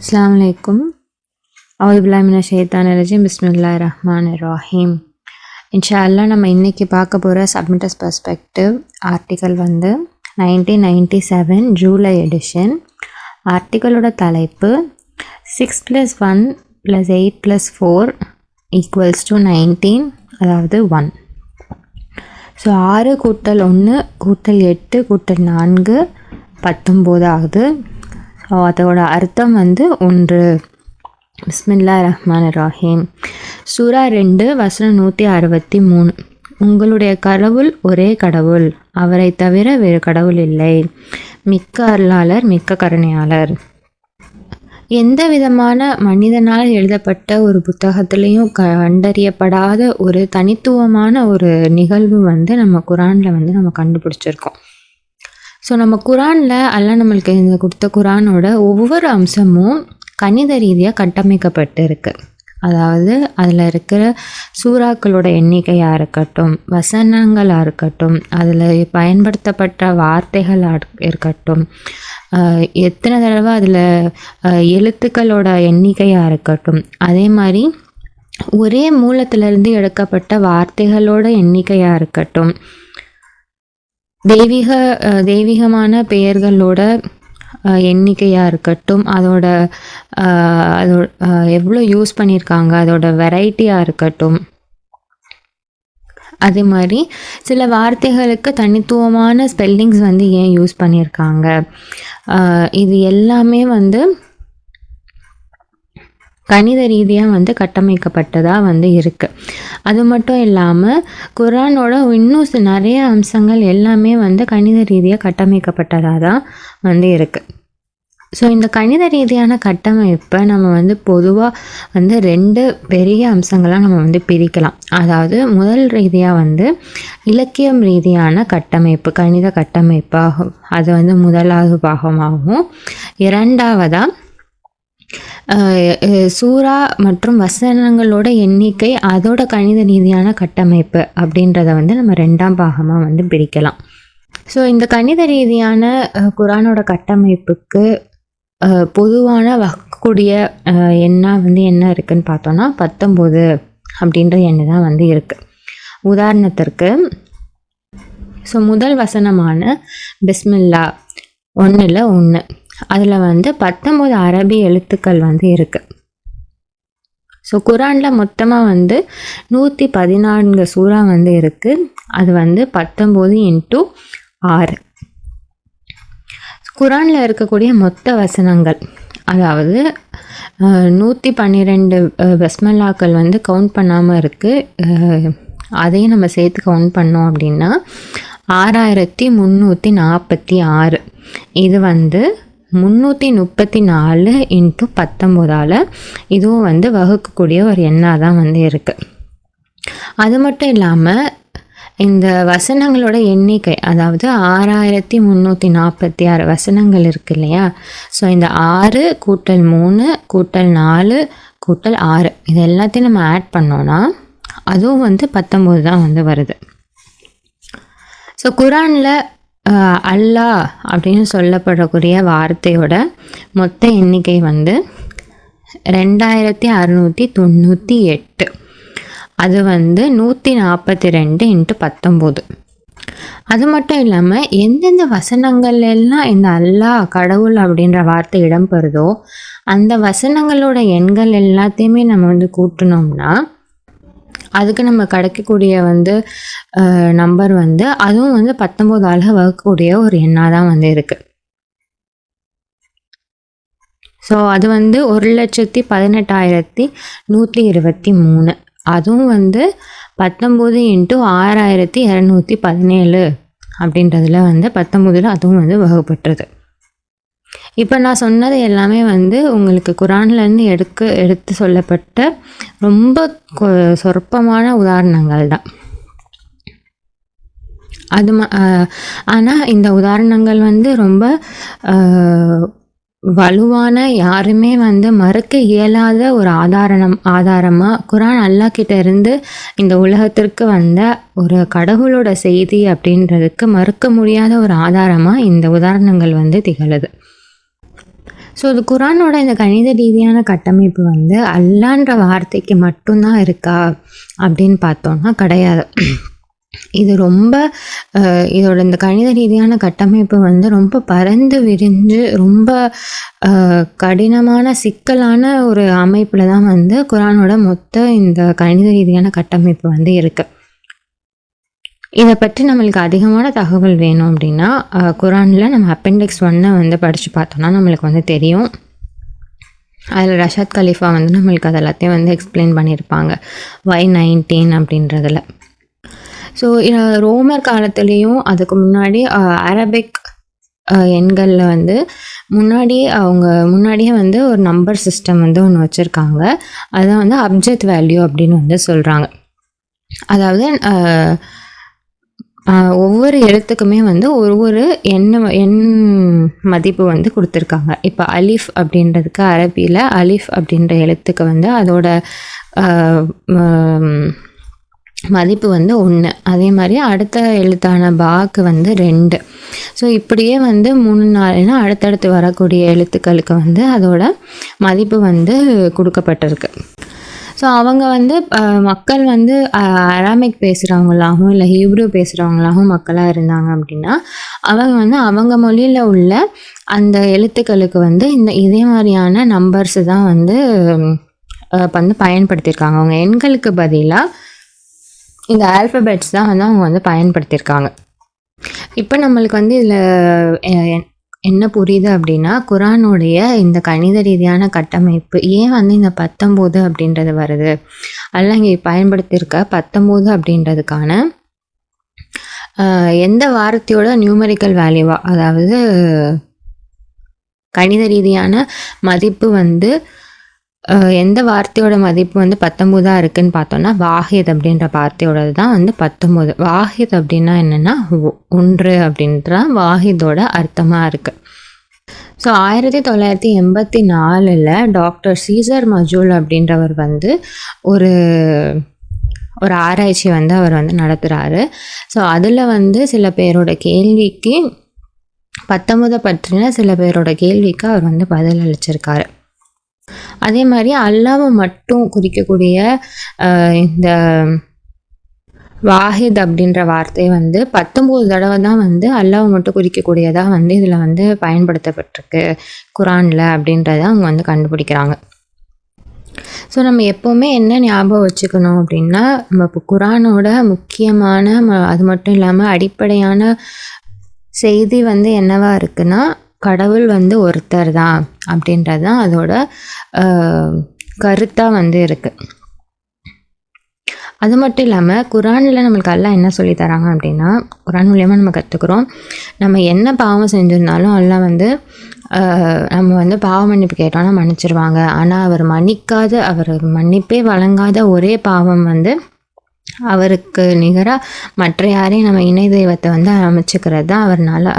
அஸ்ஸலாமு அலைக்கும். அவுது பில்லாஹி மினஷ் ஷைத்தானிர் ரஜீம். பிஸ்மில்லாஹிர் ரஹ்மானிர் ரஹீம். இன்ஷா அல்லாஹ் நம்ம இன்றைக்கி பார்க்க போகிற சப்மிட்டர்ஸ் பெர்ஸ்பெக்டிவ் ஆர்டிக்கல் 1997 ஜூலை எடிஷன். ஆர்டிக்கலோட தலைப்பு 6+1 + 8 + 4 = 19, அதாவது 1. ஸோ 6 + 1 + 8 + 4 19 ஆகுது. ஸோ அதோட அர்த்தம் 1. பிஸ்மில்லாஹிர் ரஹ்மானிர் ரஹீம். சூரா 2 வசனம் 163. உங்களுடைய கடவுள் ஒரே கடவுள், அவரை தவிர வேறு கடவுள் இல்லை, மிக்க அருளாளர் மிக்க கருணையாளர். எந்த விதமான மனிதனால் எழுதப்பட்ட ஒரு புத்தகத்துலேயும் கண்டறியப்படாத ஒரு தனித்துவமான ஒரு நிகழ்வு நம்ம குரானில் நம்ம கண்டுபிடிச்சிருக்கோம். ஸோ நம்ம குரானில் அல்லாஹ் நம்மளுக்கு இந்த கொடுத்த குரானோட ஒவ்வொரு அம்சமும் கணித ரீதியாக கட்டமைக்கப்பட்டு இருக்குது. அதாவது அதில் இருக்கிற சூறாக்களோட எண்ணிக்கையாக இருக்கட்டும், வசனங்களாக இருக்கட்டும், அதில் பயன்படுத்தப்பட்ட வார்த்தைகளாக இருக்கட்டும், எத்தனை தடவை அதில் எழுத்துக்களோட எண்ணிக்கையாக இருக்கட்டும், அதே மாதிரி ஒரே மூலத்திலிருந்து எடுக்கப்பட்ட வார்த்தைகளோட எண்ணிக்கையாக இருக்கட்டும், தெய்வீகமான பெயர்களோட எண்ணிக்கையாக இருக்கட்டும், அதோட எவ்வளோ யூஸ் பண்ணியிருக்காங்க, அதோட வெரைட்டியாக இருக்கட்டும், அதே மாதிரி சில வார்த்தைகளுக்கு தனித்துவமான ஸ்பெல்லிங்ஸ் ஏன் யூஸ் பண்ணியிருக்காங்க, இது எல்லாமே கணித ரீதியாக கட்டமைக்கப்பட்டதாக இருக்குது. அது மட்டும் இல்லாமல் குரானோட இன்னும் நிறைய அம்சங்கள் எல்லாமே கணித ரீதியாக கட்டமைக்கப்பட்டதாக தான் இருக்குது. ஸோ இந்த கணித ரீதியான கட்டமைப்பை நம்ம பொதுவாக 2 பெரிய அம்சங்களாக நம்ம பிரிக்கலாம். அதாவது முதல் ரீதியாக இலக்கியம் ரீதியான கட்டமைப்பு, கணித கட்டமைப்பாகும், அது முதலாவது பாகமாகவும், இரண்டாவதாக சூரா மற்றும் வசனங்களோட எண்ணிக்கை, அதோட கணித ரீதியான கட்டமைப்பு அப்படின்றத நம்ம 2ஆம் பாகமாக பிரிக்கலாம். ஸோ இந்த கணித ரீதியான குரானோட கட்டமைப்புக்கு பொதுவான வகக்கூடிய எண்ணா என்ன இருக்குதுன்னு பார்த்தோன்னா 19 அப்படின்ற எண்ணு தான் இருக்குது. உதாரணத்திற்கு ஸோ முதல் வசனமான பிஸ்மில்லா 1 அதில் 19 அரபி எழுத்துக்கள் இருக்குது. ஸோ குரானில் மொத்தமாக 114 சூறா இருக்குது. அது 19 × 6. குரானில் இருக்கக்கூடிய மொத்த வசனங்கள், அதாவது 112 பஸ்மல்லாக்கள் கவுண்ட் பண்ணாமல் இருக்குது. அதையும் நம்ம சேர்த்து கவுண்ட் பண்ணோம் அப்படின்னா 6346. இது 334 × 19 இதுவும் வகுக்கக்கூடிய ஒரு எண்ணாக தான் இருக்குது. அது மட்டும் இல்லாமல் இந்த வசனங்களோட எண்ணிக்கை, அதாவது 6346 வசனங்கள் இருக்குது இல்லையா. ஸோ இந்த 6 + 3 + 4 + 6 இது எல்லாத்தையும் நம்ம ஆட் பண்ணோன்னா அதுவும் 19 தான் வருது. ஸோ குரானில் அல்லாஹ் அப்படின்னு சொல்லப்படக்கூடிய வார்த்தையோட மொத்த எண்ணிக்கை 2698. அது 142 × 19. அது மட்டும் இல்லாமல் எந்தெந்த வசனங்கள் எல்லாம் இந்த அல்லாஹ் கடவுள் அப்படின்ற வார்த்தை இடம்பெறுதோ அந்த வசனங்களோட எண்கள் எல்லாத்தையுமே நம்ம கூட்டினோம்னா அதுக்கு நம்ம கிடைக்கக்கூடிய நம்பர் அதுவும் 19 வகுக்கக்கூடிய ஒரு எண்ணாக தான் இருக்குது. ஸோ அது 1,18,123. அதுவும் 19 × 6217 அப்படின்றதுல 19 அதுவும் வகுப்பட்டுறது. இப்போ நான் சொன்னது எல்லாமே உங்களுக்கு குரான்லேருந்து எடுத்து சொல்லப்பட்ட ரொம்ப சொற்பமான உதாரணங்கள் தான். ஆனால் இந்த உதாரணங்கள் ரொம்ப வலுவான, யாருமே மறுக்க இயலாத ஒரு ஆதாரமாக குரான் அல்லாஹ் கிட்ட இருந்து இந்த உலகத்திற்கு வந்த ஒரு கடவுளோட செய்தி அப்படின்றதுக்கு மறுக்க முடியாத ஒரு ஆதாரமாக இந்த உதாரணங்கள் திகழுது. ஸோ இது குரானோட இந்த கணித ரீதியான கட்டமைப்பு வந்து அல்லான்ற வார்த்தைக்கு மட்டும்தான் இருக்கா அப்படின்னு பார்த்தோம்னா கிடையாது. இது ரொம்ப இதோட இந்த கணித ரீதியான கட்டமைப்பு வந்து ரொம்ப பரந்து விரிஞ்சு ரொம்ப கடினமான சிக்கலான ஒரு அமைப்பில் தான் வந்து குரானோட மொத்த இந்த கணித ரீதியான கட்டமைப்பு வந்து இருக்குது. இதை பற்றி நம்மளுக்கு அதிகமான தகவல் வேணும் அப்படின்னா குரானில் நம்ம அப்பெண்டிக்ஸ் 1 வந்து படித்து பார்த்தோம்னா நம்மளுக்கு வந்து தெரியும். அதில் ரஷாத் கலீஃபா வந்து நம்மளுக்கு அது எல்லாத்தையும் வந்து எக்ஸ்பிளைன் பண்ணியிருப்பாங்க Y19 அப்படின்றதில். ஸோ ரோமர் காலத்துலேயும் அதுக்கு முன்னாடி அரபிக் எண்களில் வந்து முன்னாடியே வந்து ஒரு நம்பர் சிஸ்டம் வந்து ஒன்று வச்சுருக்காங்க. அதுதான் வந்து அப்ஜெக்ட் வேல்யூ அப்படின்னு வந்து சொல்கிறாங்க. அதாவது ஒவ்வொரு எழுத்துக்குமே வந்து ஒரு எண் மதிப்பு வந்து கொடுத்துருக்காங்க. இப்போ அலிஃப் அப்படின்றதுக்கு அரபியில் அலிஃப் அப்படின்ற எழுத்துக்கு வந்து அதோட மதிப்பு வந்து 1. அதே மாதிரி அடுத்த எழுத்தான பாக்கு வந்து 2. ஸோ இப்படியே வந்து 3 4னா அடுத்தடுத்து வரக்கூடிய எழுத்துக்களுக்கு வந்து அதோட மதிப்பு வந்து கொடுக்கப்பட்டிருக்கு. ஸோ அவங்க வந்து மக்கள் வந்து அராமிக் பேசுகிறவங்களாகவும் இல்லை ஹீப்ரு பேசுகிறவங்களாகவும் மக்களாக இருந்தாங்க அப்படின்னா அவங்க வந்து அவங்க மொழியில் உள்ள அந்த எழுத்துக்களுக்கு வந்து இதே மாதிரியான நம்பர்ஸு தான் வந்து பயன்படுத்தியிருக்காங்க. அவங்க எண்களுக்கு பதிலாக இந்த ஆல்ஃபபெட்ஸ் தான் வந்து அவங்க வந்து பயன்படுத்தியிருக்காங்க. இப்போ நம்மளுக்கு வந்து இதில் என்ன புரியுது அப்படின்னா குரானுடைய இந்த கணித ரீதியான கட்டமைப்பு ஏன் வந்து இந்த 19 அப்படின்றது வருது, அதில் இங்கே பயன்படுத்தியிருக்க 19 அப்படின்றதுக்கான எந்த வார்த்தையோட நியூமரிக்கல் வேல்யூவா, அதாவது கணித ரீதியான மதிப்பு வந்து எந்த வார்த்தையோட மதிப்பு வந்து 19 இருக்குன்னு பார்த்தோம்னா வாஹித் அப்படின்ற வார்த்தையோடது தான் வந்து 19. வாஹித் அப்படின்னா என்னென்னா 1 அப்படின்ற வாஹிதோட அர்த்தமாக இருக்குது. ஸோ 1984 டாக்டர் சீசர் மஜூல் அப்படின்றவர் வந்து ஒரு ஆராய்ச்சி வந்து அவர் வந்து நடத்துகிறாரு. ஸோ அதில் வந்து சில பேரோட கேள்விக்கு 19 பற்றின சில பேரோட கேள்விக்கு அவர் வந்து பதில் அளிச்சிருக்காரு. அதே மாதிரி அல்லாவை மட்டும் குறிக்கக்கூடிய இந்த வாஹித் அப்படின்ற வார்த்தை வந்து 19 தடவை தான் வந்து அல்லாவை மட்டும் குறிக்கக்கூடியதாக வந்து இதில் வந்து பயன்படுத்தப்பட்டிருக்கு குரானில் அப்படின்றத அவங்க வந்து கண்டுபிடிக்கிறாங்க. ஸோ நம்ம எப்போவுமே என்ன ஞாபகம் வச்சுக்கணும் அப்படின்னா நம்ம இப்போ குரானோட முக்கியமான அது மட்டும் இல்லாமல் அடிப்படையான செய்தி வந்து என்னவா இருக்குன்னா கடவுள் வந்து ஒருத்தர் தான் அப்படின்றது தான் அதோட கருத்தாக வந்து இருக்குது. அது மட்டும் இல்லாமல் குரானில் நம்மளுக்கு அல்லாஹ் என்ன சொல்லி தராங்க அப்படின்னா குரான் மூலியமாக நம்ம கற்றுக்குறோம் நம்ம என்ன பாவம் செஞ்சிருந்தாலும் அல்லாஹ் வந்து நம்ம வந்து பாவ மன்னிப்பு கேட்டோம்னா மன்னிச்சிருவாங்க. ஆனால் அவர் மன்னிப்பே வழங்காத ஒரே பாவம் வந்து அவருக்கு நிகராக மற்ற யாரையும் நம்ம இணை தெய்வத்தை வந்து அமைச்சுக்கிறது தான்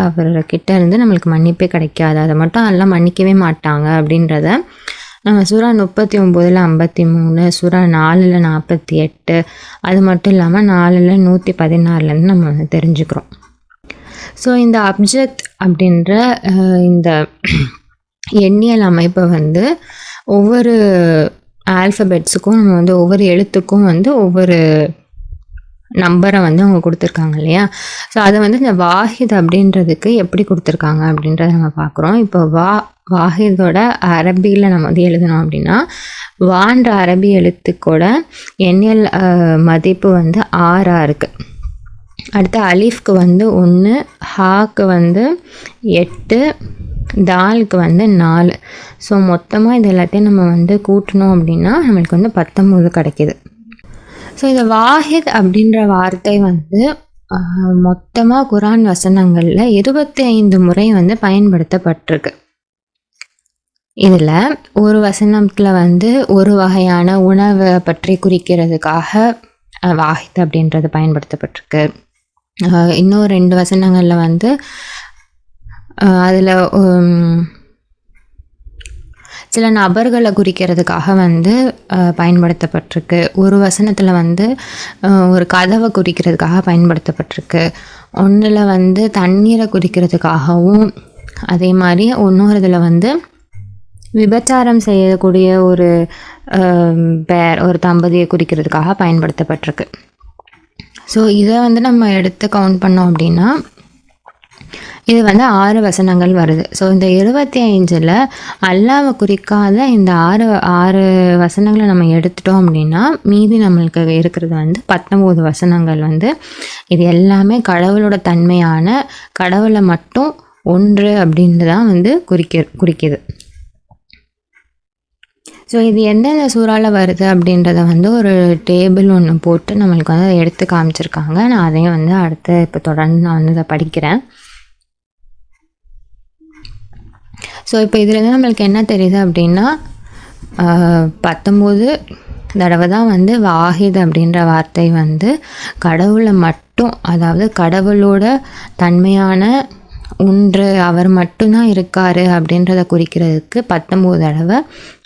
அவர்கிட்ட இருந்து நம்மளுக்கு மன்னிப்பே கிடைக்காது. அதை மட்டும் எல்லாம் மன்னிக்கவே மாட்டாங்க அப்படின்றத நம்ம சூரா 39 53, சூரா 4 48, அது மட்டும் இல்லாமல் 4 116 நம்ம வந்து தெரிஞ்சுக்கிறோம். ஸோ இந்த அப்ஜெக்ட் அப்படின்ற இந்த எண்ணியல் அமைப்பை வந்து ஒவ்வொரு ஆல்ஃபபெட்ஸுக்கும் நம்ம வந்து ஒவ்வொரு எழுத்துக்கும் வந்து ஒவ்வொரு நம்பரை வந்து அவங்க கொடுத்துருக்காங்க இல்லையா. ஸோ அதை வந்து இந்த வாஹித் அப்படின்றதுக்கு எப்படி கொடுத்துருக்காங்க அப்படின்றத நம்ம பார்க்குறோம். இப்போ வாஹிதோட அரபியில் நம்ம வந்து எழுதணும் அப்படின்னா வான்ற அரபி எழுத்துக்கோட எண்ணியல் மதிப்பு வந்து 6 இருக்குது. அடுத்து அலிஃப்க்கு வந்து 1, ஹாக்கு வந்து 8, தாலுக்கு வந்து 4. ஸோ மொத்தமாக இது எல்லாத்தையும் நம்ம வந்து கூட்டணும் அப்படின்னா நம்மளுக்கு வந்து 19 கிடைக்கிது. ஸோ இந்த வாஹித் அப்படின்ற வார்த்தை வந்து மொத்தமாக குரான் வசனங்களில் 25 முறை வந்து பயன்படுத்தப்பட்டிருக்கு. இதில் ஒரு வசனத்தில் வந்து ஒரு வகையான உணவை பற்றி குறிக்கிறதுக்காக வாஹித் அப்படின்றது பயன்படுத்தப்பட்டிருக்கு. இன்னும் 2 வசனங்களில் வந்து அதில் சில நபர்களை குறிக்கிறதுக்காக வந்து பயன்படுத்தப்பட்டிருக்கு. ஒரு வசனத்தில் வந்து ஒரு கதவை குறிக்கிறதுக்காக பயன்படுத்தப்பட்டிருக்கு. ஒன்றில் வந்து தண்ணீரை குறிக்கிறதுக்காகவும், அதே மாதிரி இன்னொரு இதில் வந்து விபச்சாரம் செய்யக்கூடிய ஒரு ஒரு தம்பதியை குறிக்கிறதுக்காக பயன்படுத்தப்பட்டிருக்கு. ஸோ இதை வந்து நம்ம எடுத்து கவுண்ட் பண்ணோம் அப்படின்னா இது வந்து 6 வசனங்கள் வருது. ஸோ இந்த 25ல் அல்லாவை குறிக்காத இந்த 6 வசனங்களை நம்ம எடுத்துட்டோம் அப்படின்னா மீதி நம்மளுக்கு இருக்கிறது வந்து 19 வசனங்கள் வந்து இது எல்லாமே கடவுளோட தன்மையான கடவுளை மட்டும் ஒன்று அப்படின்ட்டு தான் வந்து குறிக்குது. ஸோ இது எந்தெந்த சூறாவில் வருது அப்படின்றத வந்து ஒரு டேபிள் ஒன்று போட்டு நம்மளுக்கு வந்து அதை எடுத்து காமிச்சிருக்காங்க. நான் அதையும் வந்து அடுத்து இப்போ தொடர்ந்து நான் வந்து இதை படிக்கிறேன். ஸோ இப்போ இதுலேருந்து நம்மளுக்கு என்ன தெரியுது அப்படின்னா 19 தடவை தான் வந்து வாஹித் அப்படின்ற வார்த்தை வந்து கடவுளை மட்டும், அதாவது கடவுளோட தன்மையான ஒன்று அவர் மட்டும்தான் இருக்கார் அப்படின்றத குறிக்கிறதுக்கு 19 தடவை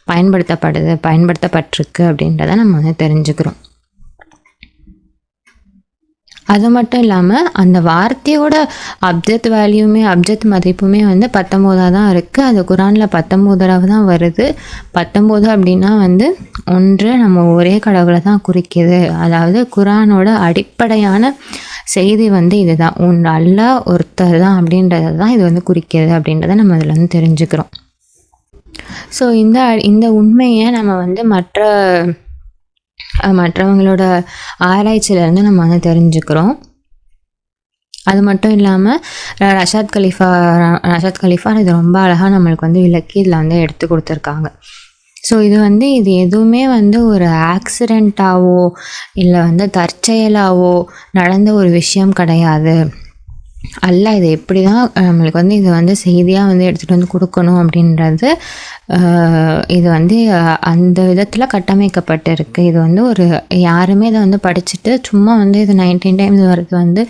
பயன்படுத்தப்பட்டிருக்கு அப்படின்றத நம்ம வந்து தெரிஞ்சுக்கிறோம். அது மட்டும் இல்லாமல் அந்த வார்த்தையோட அப்ஜெக்ட் மதிப்புமே வந்து 19 தான் இருக்குது. அது குரானில் 19 தடவை தான் வருது. 19 அப்படின்னா வந்து ஒன்று நம்ம ஒரே கடவுளை தான் குறிக்கிது. அதாவது குரானோட அடிப்படையான செய்தி வந்து இதுதான், ஒன்று அல்லாஹ் ஒருத்தர் தான் அப்படின்றத தான் இது வந்து குறிக்கிறது அப்படின்றத நம்ம இதில் வந்து தெரிஞ்சுக்கிறோம். ஸோ இந்த உண்மையை நம்ம வந்து மற்றவங்களோட ஆராய்ச்சியிலேருந்து நம்ம வந்து தெரிஞ்சுக்கிறோம். அது மட்டும் இல்லாமல் ரஷாத் கலீஃபா இது ரொம்ப அழகாக நம்மளுக்கு வந்து விளக்கி இதில் வந்து எடுத்து கொடுத்துருக்காங்க. ஸோ இது எதுவுமே வந்து ஒரு ஆக்சிடெண்ட்டாவோ இல்லை வந்து தற்செயலாவோ நடந்த ஒரு விஷயம் கிடையாது. அல்லாஹ் இதை எப்படி தான் நம்மளுக்கு வந்து இதை வந்து செய்தியாக வந்து எடுத்துகிட்டு வந்து கொடுக்கணும் அப்படின்றது இது வந்து அந்த விதத்தில் கட்டமைக்கப்பட்டிருக்கு. இது வந்து ஒரு யாருமே இதை வந்து படிச்சுட்டு சும்மா வந்து இது 19 டைம்ஸ் வர்றது வந்து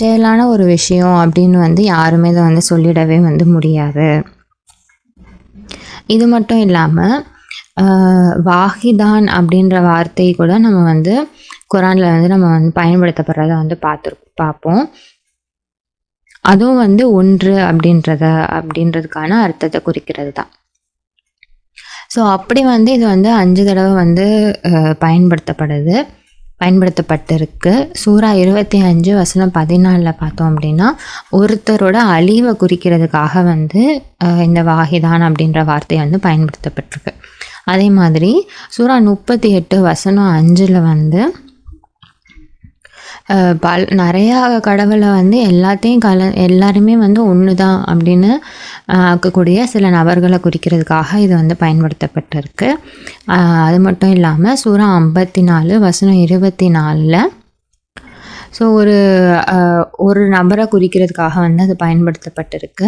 செயலான ஒரு விஷயம் அப்படின்னு வந்து யாருமே இதை வந்து சொல்லிடவே வந்து முடியாது. இது மட்டும் இல்லாமல் வாஹிதான் அப்படின்ற வார்த்தை கூட நம்ம வந்து குரானில் வந்து நம்ம வந்து பயன்படுத்தப்படுறத வந்து பார்ப்போம். அதுவும் வந்து ஒன்று அப்படின்றதுக்கான அர்த்தத்தை குறிக்கிறது தான். ஸோ அப்படி வந்து இது வந்து 5 தடவை வந்து பயன்படுத்தப்பட்டிருக்கு. சூரா 25 வசனம் 14 பார்த்தோம் அப்படின்னா ஒருத்தரோட அழிவை குறிக்கிறதுக்காக வந்து இந்த வாஹிதான் அப்படின்ற வார்த்தை வந்து பயன்படுத்தப்பட்டிருக்கு. அதே மாதிரி சூரா 38 வசனம் 5 வந்து நிறையா கடவுளை வந்து எல்லாத்தையும் எல்லாருமே வந்து ஒன்று தான் அப்படின்னு ஆக்கக்கூடிய சில நபர்களை குறிக்கிறதுக்காக இது வந்து பயன்படுத்தப்பட்டிருக்கு. அது மட்டும் இல்லாமல் சூரா 54 வசனம் 24 ஸோ ஒரு நபரை குறிக்கிறதுக்காக வந்து அது பயன்படுத்தப்பட்டிருக்கு.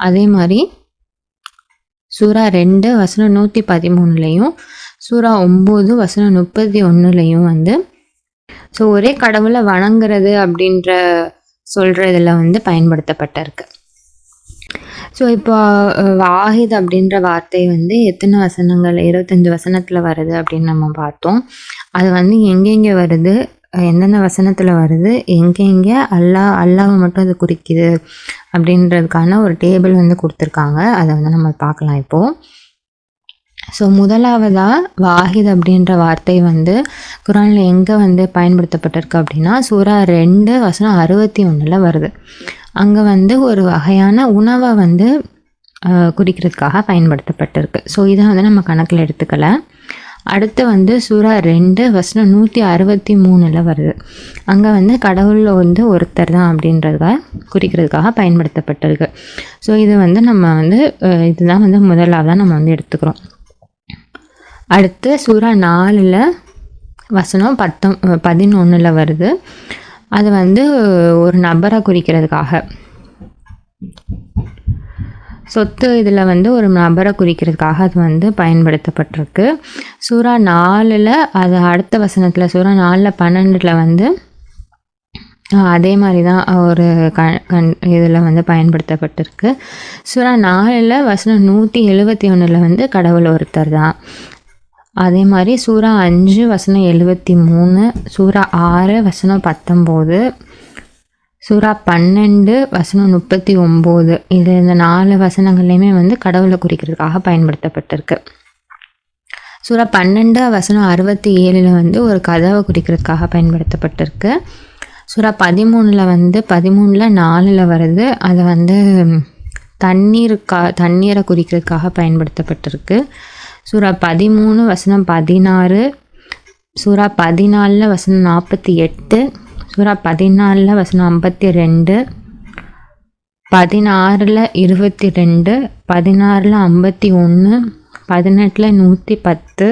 அதே மாதிரி சூரா 2 வசனம் 113லையும் சூரா 9 வசனம் 31லையும் வந்து ஸோ ஒரே கடவுளை வணங்குறது அப்படின்ற சொல்கிறதுல வந்து பயன்படுத்தப்பட்டிருக்கு. ஸோ இப்போ வாஹித் அப்படின்ற வார்த்தை வந்து எத்தனை வசனங்கள் 25 வசனத்தில் வருது அப்படின்னு நம்ம பார்த்தோம். அது வந்து எங்கெங்கே வருது, எந்தெந்த வசனத்தில் வருது, எங்கெங்கே அல்லாவை மட்டும் அது குறிக்குது அப்படின்றதுக்கான ஒரு டேபிள் வந்து கொடுத்துருக்காங்க. அதை வந்து நம்ம பார்க்கலாம் இப்போது. ஸோ முதலாவதாக வாஹித் அப்படின்ற வார்த்தை வந்து குரானில் எங்கே வந்து பயன்படுத்தப்பட்டிருக்கு அப்படின்னா சூரா 2 வசனம் 61 வருது. அங்கே வந்து ஒரு வகையான உணவை வந்து குறிக்கிறதுக்காக பயன்படுத்தப்பட்டிருக்கு. ஸோ இதை வந்து நம்ம கணக்கில் எடுத்துக்கல. அடுத்து வந்து சூரா 2 வசனம் 163 வருது. அங்கே வந்து கடவுள் வந்து ஒருத்தர் தான் அப்படின்றதுக்காக குறிக்கிறதுக்காக பயன்படுத்தப்பட்டிருக்கு. ஸோ இது வந்து நம்ம வந்து இதுதான் வந்து முதலாவதாக நம்ம வந்து எடுத்துக்கிறோம். அடுத்து சூரா 4 வசனம் 11 வருது. அது வந்து ஒரு நபரை குறிக்கிறதுக்காக சொத்து இதில் வந்து ஒரு நபரை குறிக்கிறதுக்காக அது வந்து பயன்படுத்தப்பட்டிருக்கு. சூரா 4 அது அடுத்த வசனத்தில் சூரா 4:12 வந்து அதே மாதிரி தான் ஒரு இதில் வந்து பயன்படுத்தப்பட்டிருக்கு. சூரா 4 வசனம் 171 வந்து கடவுள் ஒருத்தர் தான். அதே மாதிரி சூரா 5 வசனம் 73, சூரா 6 வசனம் 19, சூரா 12 வசனம் 39. இது இந்த 4 வசனங்கள்லையுமே வந்து கடவுளை குறிக்கிறதுக்காக பயன்படுத்தப்பட்டிருக்கு. சூரா 12 வசனம் 67 வந்து ஒரு கதவை குறிக்கிறதுக்காக பயன்படுத்தப்பட்டிருக்கு. சூரா 13 வந்து 4 வருது. அது வந்து தண்ணீரை குறிக்கிறதுக்காக பயன்படுத்தப்பட்டிருக்கு. சூரா 13 வசனம் 16, சூரா 14 வசனம் 48, சூரா 14 வசனம் 52, 16 22, 16 51, 18 110,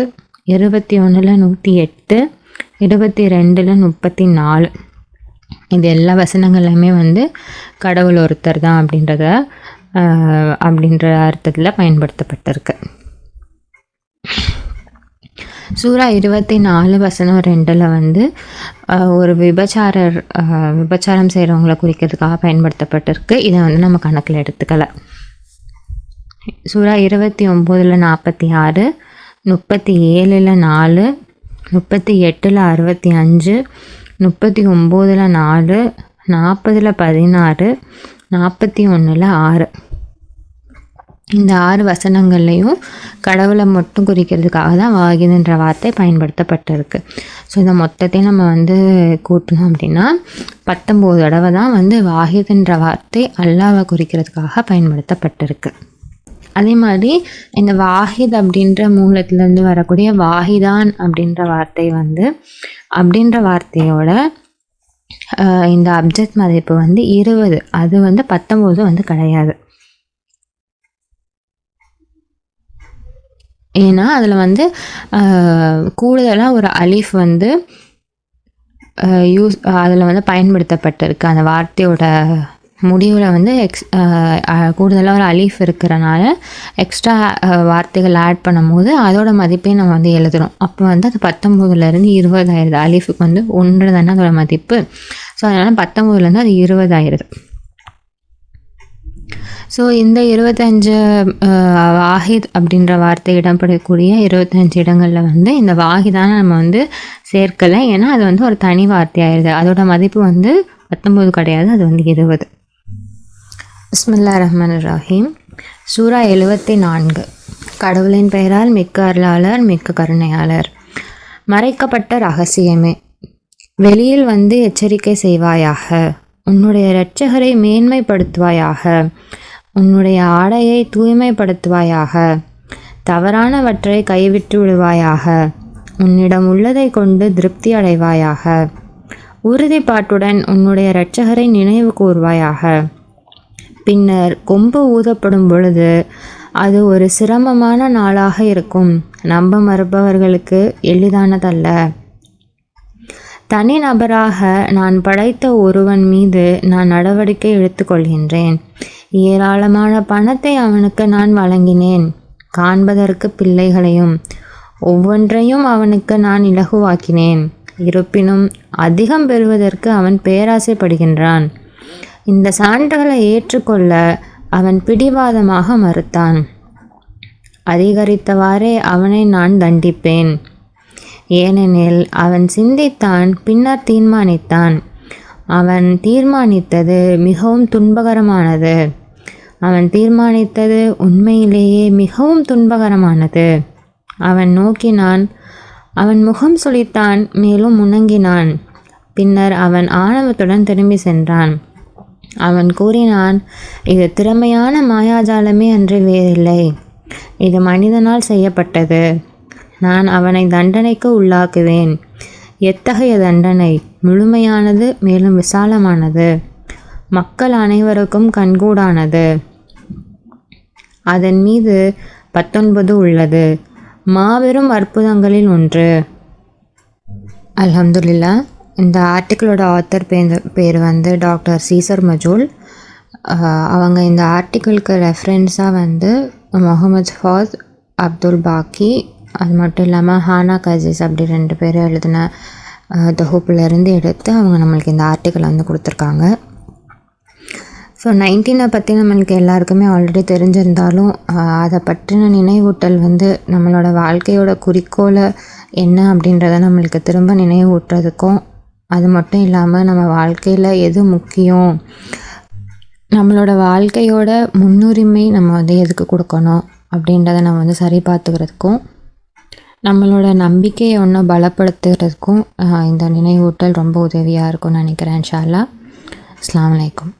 21 108, 22 34. இது எல்லா வசனங்களுமே வந்து கடவுள் ஒருத்தர் தான் அப்படின்ற அர்த்தத்தில் பயன்படுத்தப்பட்டிருக்கு. சூரா 24 வசனம் 2 வந்து ஒரு விபச்சாரம் செய்கிறவங்களை குறிக்கிறதுக்காக பயன்படுத்தப்பட்டிருக்கு. இதை வந்து நம்ம கணக்கில் எடுத்துக்கல. சூரா 29 46, 37 4, 38 65, 39 4, 40 16, 41 6. இந்த 6 வசனங்கள்லையும் கடவுளை மட்டும் குறிக்கிறதுக்காக தான் வாகிதுன்ற வார்த்தை பயன்படுத்தப்பட்டிருக்கு. ஸோ இந்த மொத்தத்தையும் நம்ம வந்து கூட்டணும் அப்படின்னா 19 தடவை தான் வந்து வாகிதுன்ற வார்த்தை அல்லாவை குறிக்கிறதுக்காக பயன்படுத்தப்பட்டிருக்கு. அதே மாதிரி இந்த வாஹித் அப்படின்ற மூலத்திலேருந்து வரக்கூடிய வாஹிதான் அப்படின்ற வார்த்தை வந்து அப்படின்ற வார்த்தையோட இந்த அப்ஜெக்ட் மதிப்பு வந்து 20. அது வந்து 19 வந்து கிடையாது. ஏன்னா அதில் வந்து கூடுதலாக ஒரு அலிஃப் வந்து அதில் வந்து பயன்படுத்தப்பட்டிருக்கு. அந்த வார்த்தையோட முடிவில் வந்து கூடுதலாக ஒரு அலீஃப் இருக்கிறனால எக்ஸ்ட்ரா வார்த்தைகள் ஆட் பண்ணும்போது அதோட மதிப்பை நம்ம வந்து எழுதுகிறோம். அப்போ வந்து அது 19லேருந்து 20 ஆயிடுது. அலீஃபுக்கு வந்து 1 தானே அதோட மதிப்பு. ஸோ அதனால் 19லேருந்து அது 20 ஆயிடுது. ஸோ இந்த 25 வாஹித் அப்படின்ற வார்த்தை இடம்பெறக்கூடிய 25 இடங்களில் வந்து இந்த வாஹிதான நம்ம வந்து சேர்க்கலை. ஏன்னா அது வந்து ஒரு தனி வார்த்தை ஆயிடுது. அதோட மதிப்பு வந்து 19 கிடையாது, அது வந்து 20. பிஸ்மில்லாஹிர் ரஹ்மானிர் ரஹீம். சூரா 74. கடவுளின் பெயரால் மிக்க அருளாளர் மிக்க கருணையாளர். மறைக்கப்பட்ட ரகசியமே, வெளியில் வந்து எச்சரிக்கை செய்வாயாக. உன்னுடைய இரட்சகரை மேன்மைப்படுத்துவாயாக. உன்னுடைய ஆடையை தூய்மைப்படுத்துவாயாக. தவறானவற்றை கைவிட்டு விடுவாயாக. உன்னிடம் உள்ளதை கொண்டு திருப்தி அடைவாயாக. உறுதிப்பாட்டுடன் உன்னுடைய இரட்சகரை நினைவு கூர்வாயாக. பின்னர் கொம்பு ஊதப்படும் பொழுது அது ஒரு சிரமமான நாளாக இருக்கும். நம்ப மறுப்பவர்களுக்கு எளிதானதல்ல. தனி நபராக நான் படைத்த ஒருவன் மீது நான் நடவடிக்கை எடுத்துக்கொள்கின்றேன். ஏராளமான பணத்தை அவனுக்கு நான் வழங்கினேன். காண்பதற்கு பிள்ளைகளையும் ஒவ்வொன்றையும் அவனுக்கு நான் இலகுவாக்கினேன். இருப்பினும் அதிகம் பெறுவதற்கு அவன் பேராசைப்படுகின்றான். இந்த சான்றுகளை ஏற்றுக்கொள்ள அவன் பிடிவாதமாக மறுத்தான். அதிகரித்தவாறே அவனை நான் தண்டிப்பேன். ஏனெனில் அவன் சிந்தித்தான், பின்னர் தீர்மானித்தான். அவன் தீர்மானித்தது மிகவும் துன்பகரமானது. அவன் தீர்மானித்தது உண்மையிலேயே மிகவும் துன்பகரமானது. அவன் நோக்கினான், அவன் முகம் சுளித்தான், மேலும் முணங்கினான். பின்னர் அவன் ஆணவத்துடன் திரும்பி சென்றான். அவன் கூறினான், இது திறமையான மாயாஜாலமே அன்று வேறில்லை. இது மனிதனால் செய்யப்பட்டது. நான் அவனை தண்டனைக்கு உள்ளாக்குவேன். எத்தகைய தண்டனை! முழுமையானது, மேலும் விசாலமானது, மக்கள் அனைவருக்கும் கண்கூடானது. அதன் மீது 19 உள்ளது, மாபெரும் அற்புதங்களில் ஒன்று. அல்ஹம்துலில்லாஹ். இந்த ஆர்டிக்கிளோட ஆத்தர் பேர் வந்து டாக்டர் சீசர் மஜூல். அவங்க இந்த ஆர்டிக்கிளுக்கு ரெஃபரன்ஸாக வந்து முகமது ஃபாத், அப்துல் பாக்கி, அது மட்டும் இல்லாமல் ஹானா கசீஸ் அப்படி 2 பேர் எழுதின தொகுப்புலேருந்து எடுத்து அவங்க நம்மளுக்கு இந்த ஆர்டிக்கிள் வந்து கொடுத்துருக்காங்க. ஸோ 19 பற்றி நம்மளுக்கு எல்லாருக்குமே ஆல்ரெடி தெரிஞ்சிருந்தாலும் அதை பற்றின நினைவூட்டல் வந்து நம்மளோட வாழ்க்கையோட குறிக்கோளை என்ன அப்படின்றத நம்மளுக்கு திரும்ப நினைவூட்டுறதுக்கும் அது மட்டும் இல்லாமல் நம்ம வாழ்க்கையில் எது முக்கியம், நம்மளோட வாழ்க்கையோட முன்னுரிமை நம்ம வந்து எதுக்கு கொடுக்கணும் அப்படின்றத நம்ம வந்து சரி பார்த்துக்கிறதுக்கும், நம்மளோட நம்பிக்கையை இன்னும் பலப்படுத்துகிறதுக்கும் இந்த நினைவூட்டல் ரொம்ப உதவியாக இருக்கும்னு நினைக்கிறேன். இன்ஷா அல்லாஹ். அஸ்ஸலாமு அலைக்கும்.